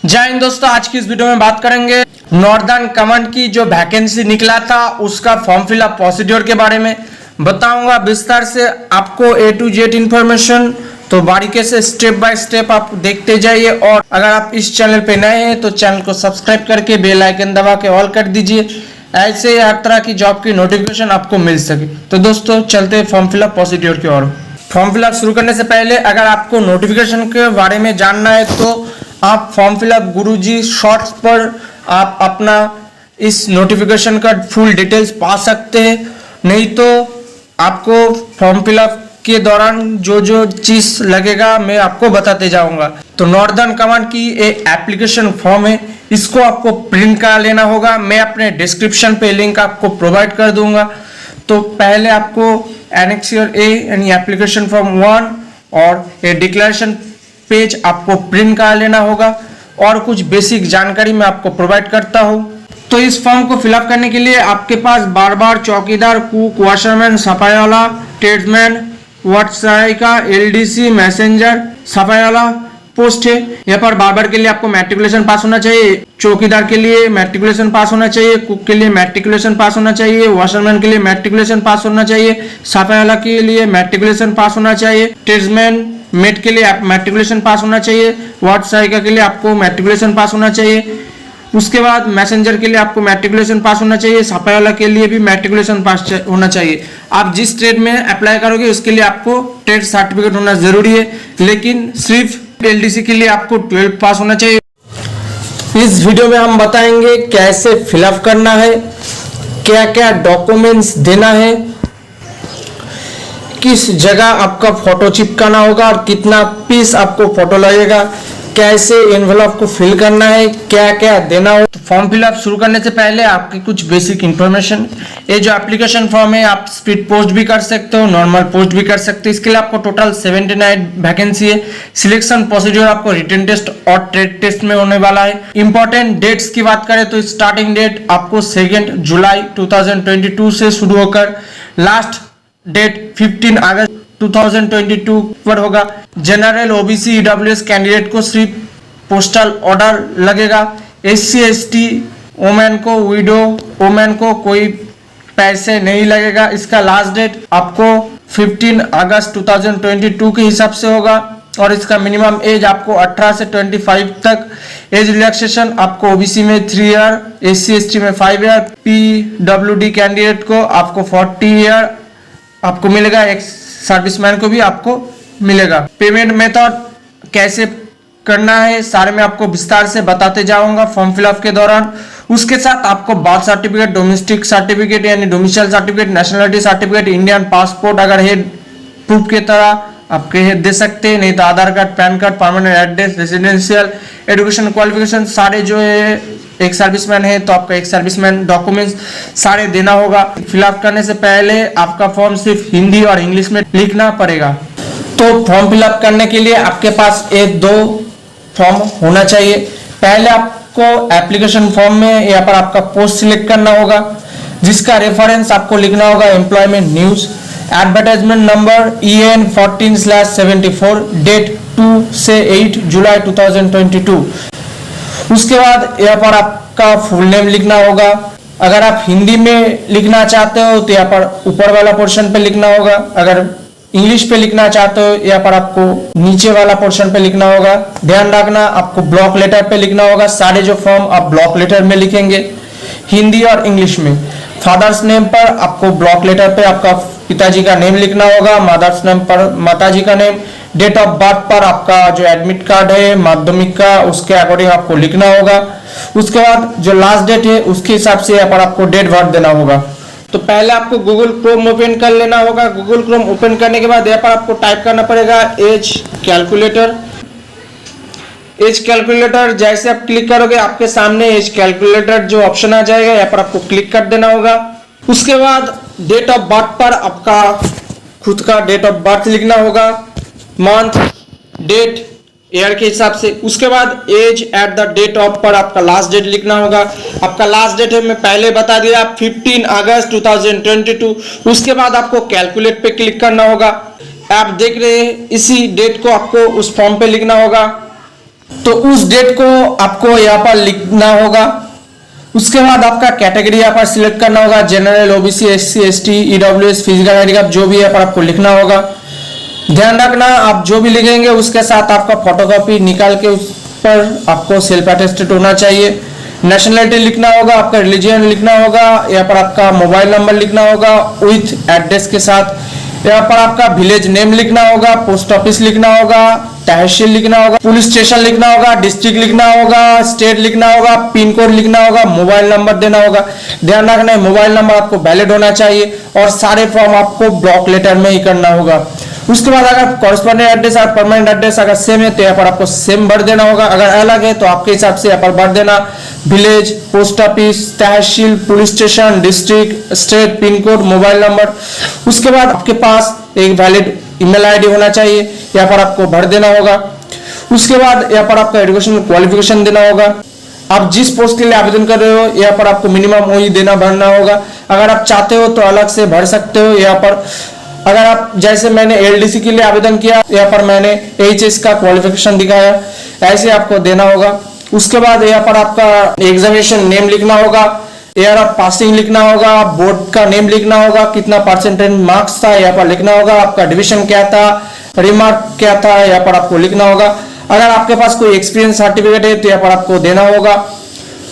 जय हिंद दोस्तों, आज की इस वीडियो में बात करेंगे नॉर्दर्न कमांड की जो वैकेंसी निकला था उसका फॉर्म फिलअप प्रोसीड्योर के बारे में बताऊंगा विस्तार से आपको A to Z इंफॉर्मेशन। तो बारीकी से स्टेप बाय स्टेप आप देखते जाइए और अगर आप इस चैनल पे नए हैं तो चैनल को सब्सक्राइब करके बेल आइकन दबा के ऑल कर दीजिए, ऐसे हर तरह की जॉब की नोटिफिकेशन आपको मिल सके। तो दोस्तों चलते हैं फॉर्म फिलअप प्रोसीड्योर की ओर। फॉर्म फिलअप शुरू करने से पहले अगर आपको नोटिफिकेशन के बारे में जानना है तो आप फॉर्म फिलअप गुरुजी शॉर्ट्स पर आप अपना इस नोटिफिकेशन का फुल डिटेल्स पा सकते हैं। नहीं तो आपको फॉर्म फिलअप के दौरान जो जो चीज लगेगा मैं आपको बताते जाऊंगा। तो नॉर्दर्न कमांड की एक एप्लीकेशन फॉर्म है, इसको आपको प्रिंट का लेना होगा। मैं अपने डिस्क्रिप्शन पे लिंक आपको प्रोवाइड कर दूंगा। तो पहले आपको एनेक्सियर ए यानी एप्लीकेशन फॉर्म 1 और ये डिक्लेरेशन पेज आपको प्रिंट का लेना होगा और कुछ बेसिक जानकारी मैं आपको प्रोवाइड करता हूँ। तो इस फॉर्म को फिलअप करने के लिए आपके पास बार चौकीदार, कुक, वॉशरमैन, सफाई वाला, ट्रेड्समैन, वाटसहायिका, LDC, मैसेंजर, सफाई वाला पोस्ट है। यहाँ पर बार्बर के लिए आपको मैट्रिकुलेशन पास होना चाहिए, चौकीदार के लिए मैट्रिकुलेशन पास होना चाहिए, कुक के लिए मैट्रिकुलेशन पास होना चाहिए, वॉशरमैन के लिए मैट्रिकुलेशन पास होना चाहिए, सफाई वाला के लिए मैट्रिकुलेशन पास होना चाहिए, ट्रेड्समैन मेट के लिए आप मैट्रिकुलेशन पास होना चाहिए, वार्ड सहायिका के लिए आपको मैट्रिकुलेशन पास होना चाहिए। उसके बाद मैसेंजर के लिए आपको मैट्रिकुलेशन पास होना चाहिए, सफाई वाला के लिए भी मैट्रिकुलेशन पास होना चाहिए। आप जिस ट्रेड में अप्लाई करोगे उसके लिए आपको ट्रेड सर्टिफिकेट होना जरूरी है, लेकिन सिर्फ LDC के लिए आपको 12 पास होना चाहिए। इस वीडियो में हम बताएंगे कैसे फिलअप करना है, क्या क्या डॉक्यूमेंट्स देना है, किस जगह आपका फोटो चिपकाना होगा और कितना पीस आपको फोटो लगेगा, कैसे एनवेलप को फिल करना है, क्या क्या देना हो। तो फॉर्म फिलअप शुरू करने से पहले आपकी कुछ बेसिक इंफॉर्मेशन। ये जो एप्लीकेशन फॉर्म है आप स्पीड पोस्ट भी कर सकते हो, नॉर्मल पोस्ट भी कर सकते हो। इसके लिए आपको टोटल 79 वैकेंसी है। सिलेक्शन प्रोसीजर आपको रिटन टेस्ट और ट्रेड टेस्ट में होने वाला है। इंपॉर्टेंट डेट्स की बात करें तो स्टार्टिंग डेट आपको 2 जुलाई 2022 से शुरू होकर लास्ट डेट 15 अगस्त 2022 पर होगा। जनरल, OBC, EWS कैंडिडेट को सिर्फ पोस्टल ऑर्डर लगेगा। SC ST वोमेन को, विडो वोमेन को कोई पैसे नहीं लगेगा। इसका लास्ट डेट आपको 15 अगस्त 2022 के हिसाब से होगा और इसका मिनिमम एज आपको 18 से 25 तक। एज रिलैक्सेशन आपको OBC में 3 ईयर, SC ST में 5 ईयर, PWD कैंडिडेट को आपको 40 ईयर आपको मिलेगा, एक सर्विसमैन को भी आपको मिलेगा। पेमेंट मेथड कैसे करना है सारे मैं आपको विस्तार से बताते जाऊंगा फॉर्म फिलअप के दौरान। उसके साथ आपको बर्थ सर्टिफिकेट, डोमेस्टिक सर्टिफिकेट यानी domicile certificate, nationality certificate, Indian passport अगर है प्रूफ की तरह आपके है दे सकते हैं, नहीं तो Aadhaar card, PAN card, permanent address, residential, education qualification सारे जो है। एक सर्विसमैन है तो आपका एक सर्विसमैन डॉक्यूमेंट्स सारे देना होगा। फिलअप करने से पहले आपका फॉर्म सिर्फ हिंदी और इंग्लिश में लिखना पड़ेगा। तो फॉर्म फिलअप करने के लिए आपके पास एक 2 फॉर्म होना चाहिए। पहले आपको एप्लीकेशन फॉर्म में यहाँ पर आपका पोस्ट सिलेक्ट करना होगा, जिसका रेफरेंस आपको लिखना होगा employment news, advertisement number EN 14/74, date 2 से 8 जुलाई 2022। उसके बाद यहाँ पर आपका फुल नेम लिखना होगा। अगर आप हिंदी में लिखना चाहते हो तो यहाँ पर ऊपर वाला पोर्शन पे लिखना होगा, अगर इंग्लिश पे लिखना चाहते हो यहाँ पर आपको नीचे वाला पोर्शन पे लिखना होगा। ध्यान रखना आपको ब्लॉक लेटर पे लिखना होगा। सारे जो फॉर्म आप ब्लॉक लेटर में लिखेंगे, हिंदी और इंग्लिश में। फादर्स नेम पर आपको ब्लॉक लेटर पे आपका पिताजी का नेम लिखना होगा, मदर्स नेम पर माताजी का नेम। डेट ऑफ बर्थ पर आपका जो एडमिट कार्ड है माध्यमिक का उसके अकॉर्डिंग आपको लिखना होगा। उसके बाद जो लास्ट डेट है उसके हिसाब से यहाँ पर आपको डेट बर्थ देना होगा। तो पहले आपको गूगल क्रोम ओपन कर लेना होगा। गूगल क्रोम ओपन करने के बाद यहाँ पर आपको टाइप करना पड़ेगा एज कैलकुलेटर। एज कैलकुलेटर जैसे आप क्लिक करोगे आपके सामने एज कैलकुलेटर जो ऑप्शन आ जाएगा, यहाँ पर आपको क्लिक कर देना होगा। उसके बाद डेट ऑफ बर्थ पर आपका खुद का डेट ऑफ बर्थ लिखना होगा, मंथ, डेट, ईयर के हिसाब से। उसके बाद age at the date of पर आपका लास्ट डेट लिखना होगा। आपका लास्ट डेट है मैं पहले बता दिया 15 अगस्त 2022। उसके बाद आपको कैलकुलेट पे क्लिक करना होगा। आप देख रहे हैं इसी डेट को आपको उस फॉर्म पे लिखना होगा। तो उस डेट को आपको यहाँ पर लिखना होगा। उसके बाद आपका कैटेगरी यहाँ पर सिलेक्ट करना होगा, general, OBC, SC, ST, EWS, physical handicap जो भी है पर आपको लिखना होगा। ध्यान रखना आप जो भी लिखेंगे उसके साथ आपका फोटोकॉपी निकाल के उस पर आपको सेल्फ अटेस्टेड होना चाहिए। नेशनलिटी लिखना होगा, आपका रिलीजन लिखना होगा, यहाँ पर आपका मोबाइल नंबर लिखना होगा विथ एड्रेस के साथ। यहाँ पर आपका विलेज नेम लिखना होगा, पोस्ट ऑफिस लिखना होगा, तहसील लिखना होगा, पुलिस स्टेशन लिखना होगा, डिस्ट्रिक्ट लिखना होगा, स्टेट लिखना होगा, पिन कोड लिखना होगा, मोबाइल नंबर देना होगा। ध्यान रखना है मोबाइल नंबर आपको वैलिड होना चाहिए और सारे फॉर्म आपको ब्लॉक लेटर में ही करना होगा। उसके बाद अगर कॉरेस्पॉन्डेंट एड्रेस और परमानेंट एड्रेस अगर सेम है तो यहाँ पर आपको सेम भर देना होगा, अगर अलग है तो आपके हिसाब से यहाँ पर भर देना। Village, post office, tehsil, police station, district, state, PIN code, mobile number. उसके बाद आपके पास एक वैलिड ईमेल आईडी होना चाहिए, यहाँ पर आपको भर देना होगा। उसके बाद यहाँ पर आपका एजुकेशन क्वालिफिकेशन देना होगा। आप जिस पोस्ट के लिए आवेदन कर रहे हो यहाँ पर आपको मिनिमम वही देना भरना होगा। अगर आप चाहते हो तो अलग से भर सकते हो। यहाँ पर अगर आप जैसे मैंने एलडीसी के लिए आवेदन किया, यहाँ पर मैंने एचएस का क्वालिफिकेशन दिखाया, ऐसे आपको देना होगा। उसके बाद यहाँ पर आपका एग्जामिनेशन नेम लिखना होगा, ईयर ऑफ पासिंग लिखना होगा, बोर्ड का नेम लिखना होगा, कितना परसेंटेज मार्क्स था यहाँ पर लिखना होगा, आपका डिवीजन क्या था, रिमार्क क्या था यहाँ पर आपको लिखना होगा। अगर आपके पास कोई एक्सपीरियंस सर्टिफिकेट है तो यहाँ पर आपको देना होगा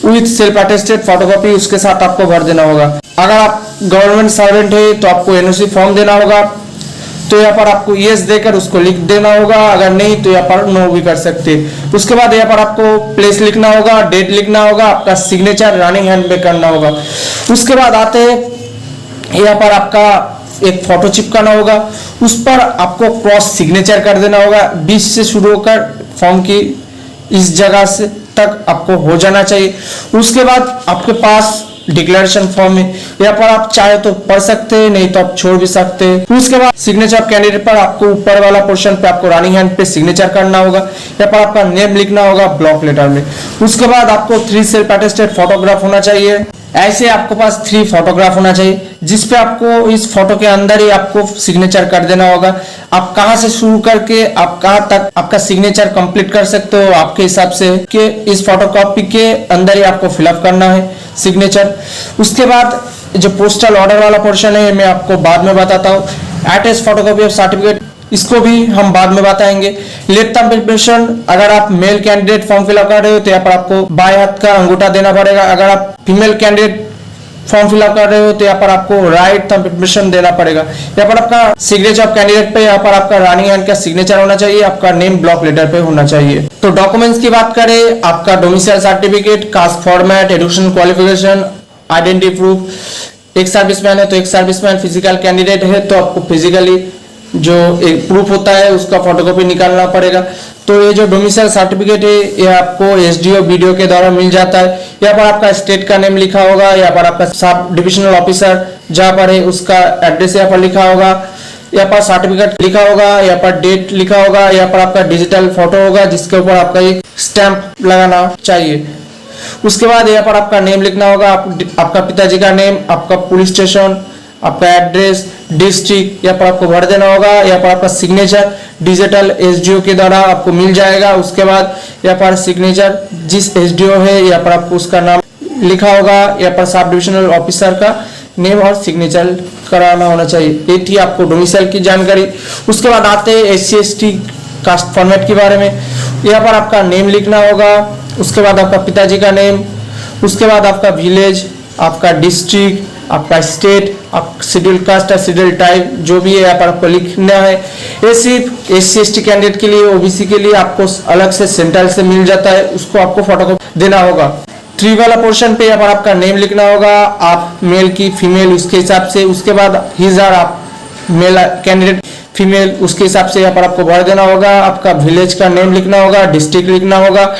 विथ सेल्फ अटेस्टेड फोटोकॉपी, उसके साथ आपको भर देना होगा। अगर आप गवर्नमेंट सर्वेंट है तो आपको एनओसी फॉर्म देना होगा, तो यहाँ पर आपको यस देकर उसको लिख देना होगा, अगर नहीं तो यहाँ पर नो भी कर सकते। उसके बाद यहाँ पर आपको प्लेस लिखना होगा, डेट लिखना होगा, आपका सिग्नेचर रनिंग हैंड पे करना होगा। उसके बाद आते हैं यहाँ पर आपका एक फोटो चिपकाना होगा, उस पर आपको क्रॉस सिग्नेचर कर देना होगा। बीच से शुरू होकर फॉर्म की इस जगह से तक आपको हो जाना चाहिए। उसके बाद आपके पास डिक्लेरेशन फॉर्म है, यहाँ पर आप चाहे तो पढ़ सकते हैं, नहीं तो आप छोड़ भी सकते हैं। उसके बाद सिग्नेचर ऑफ कैंडिडेट पर आपको ऊपर वाला पोर्शन पे आपको रनिंग हैंड पे सिग्नेचर करना होगा, यहाँ पर आपका नेम लिखना होगा ब्लॉक लेटर में। उसके बाद आपको 3 सेल्फ अटेस्टेड फोटोग्राफ होना चाहिए। ऐसे आपके पास 3 फोटोग्राफ होना चाहिए, जिसपे आपको इस फोटो के अंदर ही आपको सिग्नेचर कर देना होगा। आप कहां से शुरू करके आप कहां तक आपका सिग्नेचर कंप्लीट कर सकते हो आपके हिसाब से, कि इस फोटोकॉपी के अंदर ही आपको फिलअप करना है सिग्नेचर। उसके बाद जो पोस्टल ऑर्डर वाला पोर्शन है मैं आपको बाद में बताता हूँ। अटैच फोटोकॉपी ऑफ सर्टिफिकेट, इसको भी हम बाद में बताएंगे। लेट थंब इम्प्रेशन, अगर आप मेल कैंडिडेट फॉर्म फिलअप कर रहे हो तो यहाँ पर आपको बाएं हाथ का अंगूठा देना पड़ेगा। अगर आप फीमेल कैंडिडेट फॉर्म फिलअप कर रहे हो तो यहाँ पर आपको राइट थंब इम्प्रेशन देना पड़ेगा। यहाँ पर आपका सिग्नेचर ऑफ कैंडिडेट पे यहाँ पर आपका रनिंग हैंड का सिग्नेचर होना चाहिए, आपका नेम ब्लॉक लेटर पे होना चाहिए। तो डॉक्यूमेंट्स की बात करें, आपका domicile certificate, caste format, education qualification, identity proof. एक सर्विसमैन है तो एक सर्विसमैन, फिजिकल कैंडिडेट है तो आपको फिजिकली जो एक प्रूफ होता है उसका फोटोकॉपी निकालना पड़ेगा। तो ये जो डोमिसाइल सर्टिफिकेट है ये आपको एसडीओ बीडीओ के द्वारा मिल जाता है। यहाँ पर आपका स्टेट का नेम लिखा होगा, यहाँ पर आपका सब डिविजनल ऑफिसर जहाँ पर है उसका एड्रेस यहाँ पर लिखा होगा, यहाँ पर सर्टिफिकेट लिखा होगा, यहाँ पर डेट लिखा होगा, यहाँ पर आपका डिजिटल फोटो होगा जिसके ऊपर आपका एक स्टैंप लगाना चाहिए। उसके बाद यहाँ पर आपका नेम लिखना होगा, आपका पिताजी का नेम, आपका पुलिस स्टेशन, आपका एड्रेस, डिस्ट्रिक्ट यहाँ पर आपको भर देना होगा। यहाँ पर आपका सिग्नेचर डिजिटल एसडीओ के द्वारा आपको मिल जाएगा। उसके बाद यहाँ पर सिग्नेचर जिस एसडीओ है यहाँ पर आपको उसका नाम लिखा होगा, यहाँ पर सब डिविजनल ऑफिसर का नेम और सिग्नेचर कराना होना चाहिए। ये थी आपको डोमिसाइल की जानकारी। उसके बाद आते हैं एससी एसटी कास्ट फॉर्मेट के बारे में। यहाँ पर आपका नेम लिखना होगा, उसके बाद आपका पिताजी का नेम, उसके बाद आपका विलेज, आपका डिस्ट्रिक्ट, आपका स्टेट, आप शेड्यूल कास्ट या शेड्यूल टाइप जो भी है यहाँ पर आपको लिखना है। ये सिर्फ एससी एसटी कैंडिडेट के लिए, ओबीसी के लिए आपको अलग से सेंट्रल से मिल जाता है, उसको आपको फोटोकॉपी देना होगा। 3 वाला पोर्शन पे यहाँ पर आपका नेम लिखना होगा, आप मेल की फीमेल उसके हिसाब से। उसके बाद हिज आर, आप मेल कैंडिडेट फीमेल उसके हिसाब से यहाँ पर आपको भर देना होगा। आपका विलेज का नेम लिखना होगा, डिस्ट्रिक्ट लिखना होगा,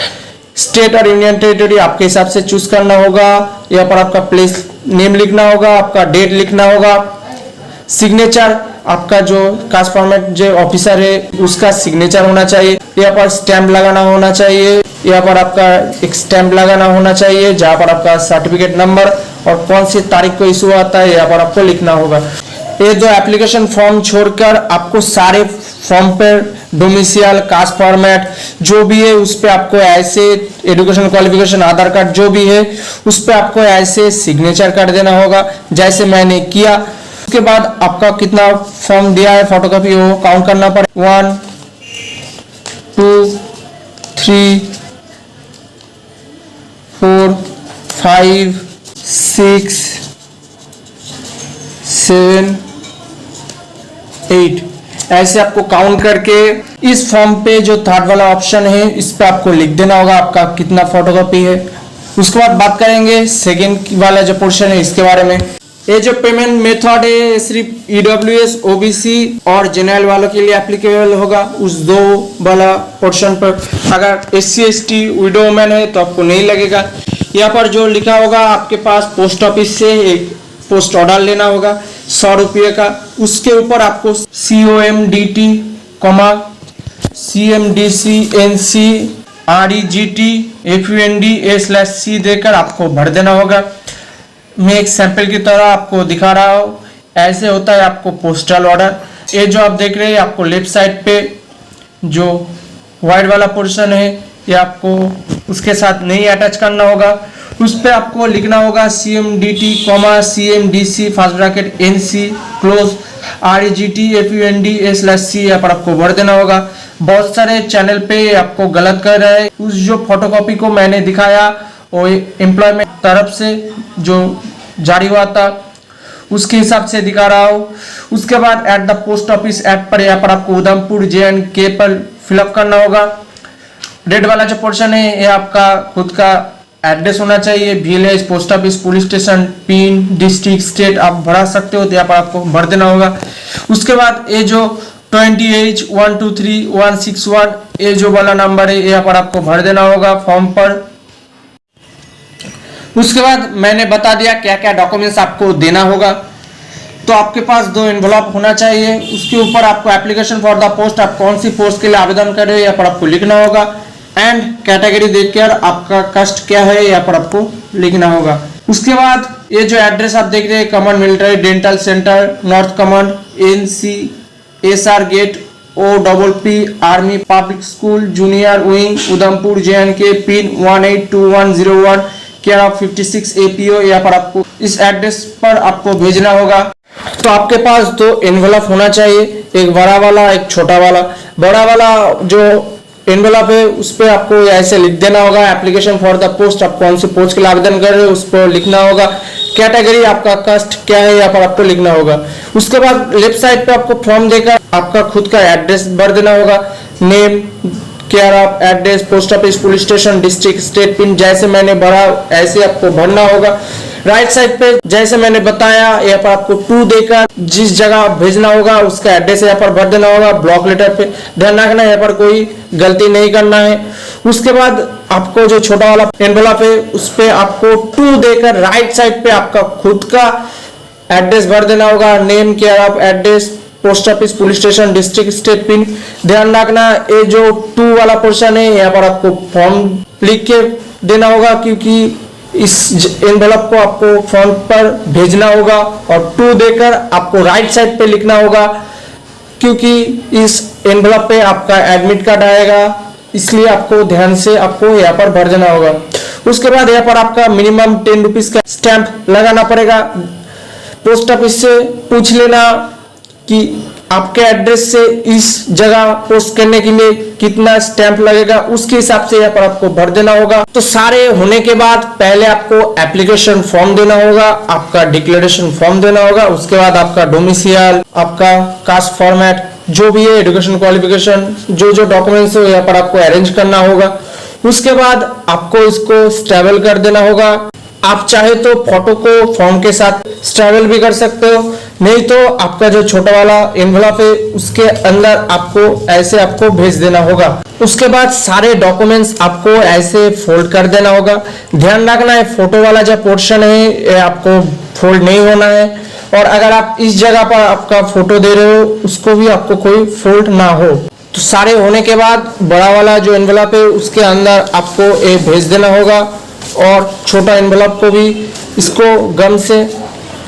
स्टेट और यूनियन टेरिटरी आपके हिसाब से चूज करना होगा। यहाँ पर आपका प्लेस नेम लिखना होगा, आपका डेट लिखना होगा, सिग्नेचर आपका जो कास्ट फॉर्मेट जो ऑफिसर है उसका सिग्नेचर होना चाहिए। यहाँ पर स्टैंप लगाना होना चाहिए, यहाँ पर आपका एक स्टैंप लगाना होना चाहिए जहाँ पर आपका सर्टिफिकेट नंबर और कौन सी तारीख को इशू आता है यहाँ पर आपको लिखना होगा। ये जो एप्लीकेशन फॉर्म छोड़कर आपको सारे फॉर्म पर डोमिसाइल, कास्ट फॉर्मेट जो भी है उस पर आपको ऐसे एजुकेशन क्वालिफिकेशन, आधार कार्ड जो भी है उस पर आपको ऐसे सिग्नेचर कर देना होगा जैसे मैंने किया। उसके बाद आपका कितना फॉर्म दिया है फोटोकॉपी वो काउंट करना पड़ेगा। 1 2 3 4 5 6 7 8 ऐसे आपको काउंट करके इस फॉर्म पे जो थर्ड वाला ऑप्शन है इस पे आपको लिख देना होगा आपका कितना फोटोकॉपी है। उसके बाद बात करेंगे सेकंड वाला जो पोर्शन है इसके बारे में। ये जो पेमेंट मेथड है सिर्फ ईडब्ल्यूएस, ओबीसी और जनरल वालों के लिए एप्लीकेबल होगा उस दो वाला पोर्शन पर। अगर एससी एसटी विडो वुमेन है तो आपको नहीं लगेगा। यहाँ पर जो लिखा होगा आपके पास पोस्ट ऑफिस से एक पोस्ट ऑर्डर लेना होगा 100 रुपये का। उसके ऊपर आपको COMDT, CMDC, NC, REGT, FUND/C देकर आपको भर देना होगा। मैं एक सैंपल की तरह आपको दिखा रहा हूँ। ऐसे होता है आपको पोस्टल ऑर्डर। ये जो आप देख रहे हैं आपको लेफ्ट साइड पे जो वाइट वाला पोर्शन है ये आपको उसके साथ नहीं अटैच करना होगा। उस पर आपको लिखना होगा CMDT, CMDC first bracket NC close REGT FUND/C यहाँ पर आपको भर देना होगा। बहुत सारे चैनल पे आपको गलत कर रहा है। उस जो फोटोकॉपी को मैंने दिखाया वो एम्प्लॉयमेंट तरफ से जो जारी हुआ था उसके हिसाब से दिखा रहा हूँ। उसके बाद at the post office at पर यहाँ पर आपको उधमपुर JNK पर फिलअप करना होगा। रेड वाला जो पोर्शन है ये आपका खुद का एड्रेस होना चाहिए। Village, post office, police station, pin, district, state आप भरा सकते हो तो यहाँ पर आपको भर देना होगा। उसके बाद ये जो 20H123161 ये जो वाला नंबर है यहाँ पर आपको भर देना होगा फॉर्म पर। उसके बाद मैंने बता दिया क्या क्या डॉक्यूमेंट्स आपको देना होगा। तो आपके पास 2 एनवलप होना चाहिए। उसके ऊपर आपको एप्लीकेशन फॉर द पोस्ट, आप कौन सी पोस्ट के लिए आवेदन कर रहे हो यहाँ पर आपको लिखना होगा। एंड कैटेगरी देखकर आपका कास्ट क्या है यहाँ पर आपको लिखना होगा। उसके बाद ये जो एड्रेस आप देख रहे हैं command military dental centre, north command, NCSR gate, OPP army public school junior wing, Udhampur JNK, pin 182101, care of 56 APO यहाँ पर आपको इस एड्रेस पर आपको भेजना होगा। तो आपके पास 2 एनवलप होना चाहिए, एक बड़ा वाला एक छोटा वाला। बड़ा वाला जो एनवलप है उस पर आपको ऐसे लिख देना होगा एप्लीकेशन फॉर द पोस्ट, आप कौन सी पोस्ट के लिए आवेदन कर रहे हो उस पर लिखना होगा। कैटेगरी आपका कास्ट क्या है यहाँ पर आपको लिखना होगा। उसके बाद लेफ्ट साइड पे आपको फॉर्म देकर आपका खुद का एड्रेस भर देना होगा। Name, care of, address, post office, police station, district, state, pin जैसे मैंने भरा ऐसे आपको भरना होगा। राइट साइड पे जैसे मैंने बताया यहाँ पर आपको 2 देकर जिस जगह भेजना होगा उसका एड्रेस यहाँ पर भर देना होगा ब्लॉक लेटर पे। ध्यान रखना यहाँ पर कोई गलती नहीं करना है। उसके बाद आपको जो छोटा वाला एनवलप है उस पे आपको 2 देकर राइट साइड पे आपका खुद का एड्रेस भर देना होगा। Name, care of, address, post office, police station, district, state, pin. ध्यान रखना ये जो 2 वाला पोर्शन है यहाँ पर आपको फॉर्म लिख के देना होगा क्योंकि इस एनवलप को आपको फॉर्म पर भेजना होगा और 2 देकर आपको राइट साइड पे लिखना होगा क्योंकि इस एनवलप पे आपका एडमिट कार्ड आएगा, इसलिए आपको ध्यान से आपको यहाँ पर भर देना होगा। उसके बाद यहाँ पर आपका मिनिमम 10 रुपीज का स्टैंप लगाना पड़ेगा। पोस्ट ऑफिस से पूछ लेना कि आपके एड्रेस से इस जगह पोस्ट करने के लिए कितना स्टैंप लगेगा, उसके हिसाब से यहाँ पर आपको भर देना होगा। तो सारे होने के बाद पहले आपको एप्लीकेशन फॉर्म देना होगा, आपका डिक्लेरेशन फॉर्म देना होगा, उसके बाद आपका डोमिसाइल, आपका कास्ट फॉर्मेट जो भी है, एजुकेशन क्वालिफिकेशन, जो जो डॉक्यूमेंट्स है यहाँ पर आपको अरेंज करना होगा। उसके बाद आपको इसको स्टेबल कर देना होगा। आप चाहे तो फोटो को फॉर्म के साथ स्टेबल भी कर सकते हो, नहीं तो आपका जो छोटा वाला एनवलप है उसके अंदर आपको ऐसे आपको भेज देना होगा। उसके बाद सारे डॉक्यूमेंट्स आपको ऐसे फोल्ड कर देना होगा। ध्यान रखना है फोटो वाला जो पोर्शन है ये आपको फोल्ड नहीं होना है और अगर आप इस जगह पर आपका फोटो दे रहे हो उसको भी आपको कोई फोल्ड ना हो। तो सारे होने के बाद बड़ा वाला जो एनवलप है उसके अंदर आपको ये भेज देना होगा और छोटा एनवलप को भी इसको गम से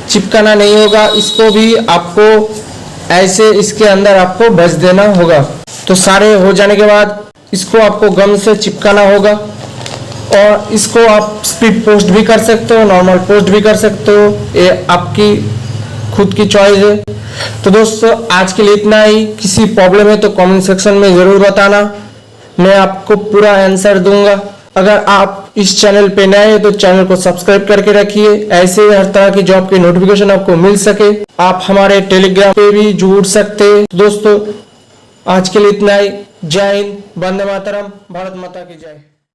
चिपकाना नहीं होगा, इसको भी आपको ऐसे इसके अंदर आपको भस देना होगा। तो सारे हो जाने के बाद इसको आपको गम से चिपकाना होगा और इसको आप स्पीड पोस्ट भी कर सकते हो, नॉर्मल पोस्ट भी कर सकते हो, ये आपकी खुद की चॉइस है। तो दोस्तों आज के लिए इतना ही। किसी प्रॉब्लम है तो कमेंट सेक्शन में जरूर बताना, मैं आपको पूरा आंसर दूंगा। अगर आप इस चैनल पे नए हैं तो चैनल को सब्सक्राइब करके रखिए, ऐसे हर तरह की जॉब की नोटिफिकेशन आपको मिल सके। आप हमारे टेलीग्राम पे भी जुड़ सकते हैं। दोस्तों आज के लिए इतना ही। जय हिंद, वंदे मातरम, भारत माता की जय।